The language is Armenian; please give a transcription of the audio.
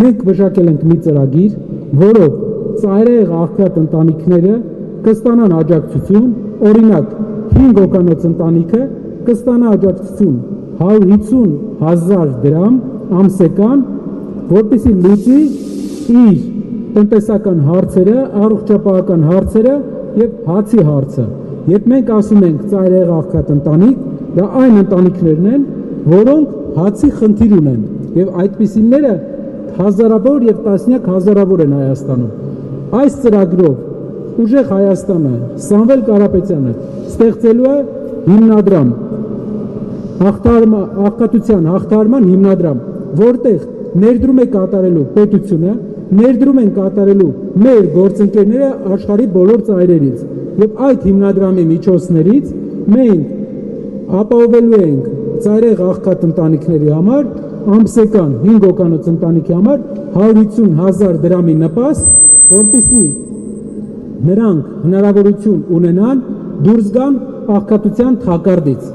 մենք վճակել ենք մի ծրագիր, որով ծայրահեղ աղքատ ընտանիքները կստանան աջակցություն, օրինակ 5 հոգանոց ընտանիքը կստանա աջակցություն 150,000 դրամ ամսական, որպեսզի լուծի իր տնտեսական հարցերը, առողջապահական հարցերը եւ հացի հարցը։ Երբ մենք ասում ենք ծայրահեղ աղքատ ընտանիք, դա այն ընտանիքներն են, որոնք հացի խնդիր ունեն եւ այդպիսիները հազարավոր եւ տասնյակ հազարավոր են Հայաստանում։ Այս ծրագրով ուժեղ Հայաստանը, Սամվել Կարապետյանը ստեղծելու է հիմնադրամ, աղքատության հաղթահարման հիմնադրամ, որտեղ ներդրում է կատարելու պետությունը, ներդրում են կատարելու մեր գործընկերները աշխարհի բոլոր ծայրերից եւ այդ հիմնադրամի միջոցներից մենք ապահովելու ենք ծայրահեղ աղքատ ընտանիքների համար ամսական 5 հոգանոց ընտանիքի համար 150,000 դրամի նպաստ, որպեսզի նրանք հնարավորություն ունենան դուրս գան աղքատության թակարդից։